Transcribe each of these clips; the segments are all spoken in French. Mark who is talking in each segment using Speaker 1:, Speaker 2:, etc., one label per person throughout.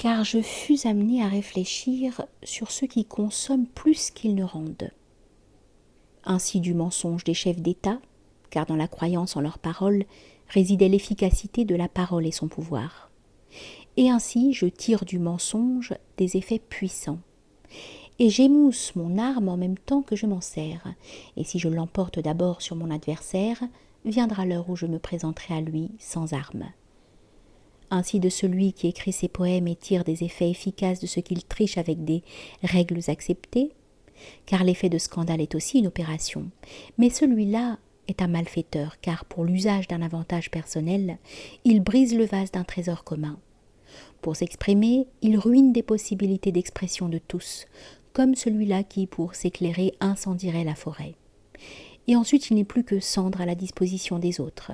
Speaker 1: car je fus amené à réfléchir sur ceux qui consomment plus qu'ils ne rendent. Ainsi du mensonge des chefs d'État, car dans la croyance en leurs paroles résidait l'efficacité de la parole et son pouvoir. Et ainsi je tire du mensonge des effets puissants. Et j'émousse mon arme en même temps que je m'en sers, et si je l'emporte d'abord sur mon adversaire, viendra l'heure où je me présenterai à lui sans arme. Ainsi de celui qui écrit ses poèmes et tire des effets efficaces de ce qu'il triche avec des règles acceptées, car l'effet de scandale est aussi une opération, mais celui-là est un malfaiteur, car pour l'usage d'un avantage personnel, il brise le vase d'un trésor commun. Pour s'exprimer, il ruine des possibilités d'expression de tous, comme celui-là qui, pour s'éclairer, incendierait la forêt. Et ensuite il n'est plus que cendre à la disposition des autres.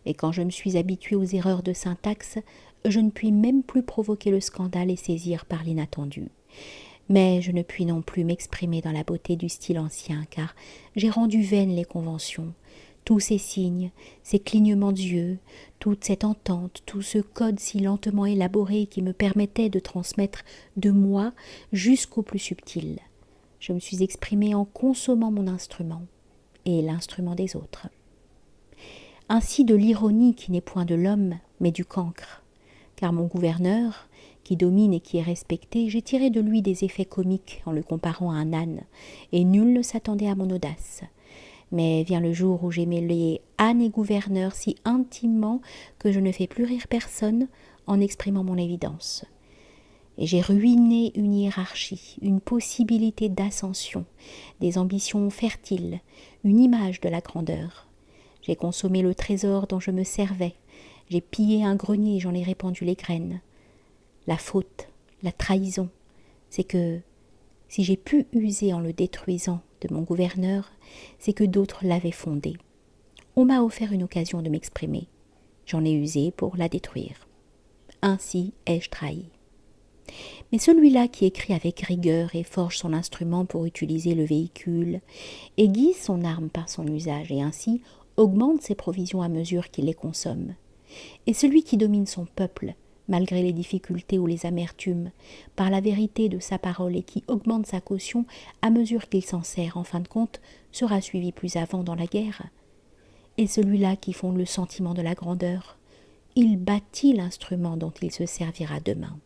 Speaker 1: Et quand je me suis habitué aux erreurs de syntaxe, je ne puis même plus provoquer le scandale et saisir par l'inattendu. Mais je ne puis non plus m'exprimer dans la beauté du style ancien, car j'ai rendu vaines les conventions. Tous ces signes, ces clignements d'yeux, toute cette entente, tout ce code si lentement élaboré qui me permettait de transmettre de moi jusqu'au plus subtil. Je me suis exprimé en consommant mon instrument et l'instrument des autres. Ainsi de l'ironie qui n'est point de l'homme, mais du cancre. Car mon gouverneur, qui domine et qui est respecté, j'ai tiré de lui des effets comiques en le comparant à un âne, et nul ne s'attendait à mon audace. Mais vient le jour où j'ai mêlé âne et gouverneur si intimement que je ne fais plus rire personne en exprimant mon évidence. Et j'ai ruiné une hiérarchie, une possibilité d'ascension, des ambitions fertiles, une image de la grandeur. J'ai consommé le trésor dont je me servais, j'ai pillé un grenier et j'en ai répandu les graines. La faute, la trahison, c'est que si j'ai pu user en le détruisant de mon gouverneur, c'est que d'autres l'avaient fondé. On m'a offert une occasion de m'exprimer. J'en ai usé pour la détruire. Ainsi ai-je trahi. Mais celui-là qui écrit avec rigueur et forge son instrument pour utiliser le véhicule, aiguise son arme par son usage et ainsi augmente ses provisions à mesure qu'il les consomme. Et celui qui domine son peuple, malgré les difficultés ou les amertumes, par la vérité de sa parole et qui augmente sa caution à mesure qu'il s'en sert, en fin de compte, sera suivi plus avant dans la guerre. Et celui-là qui fonde le sentiment de la grandeur, il bâtit l'instrument dont il se servira demain.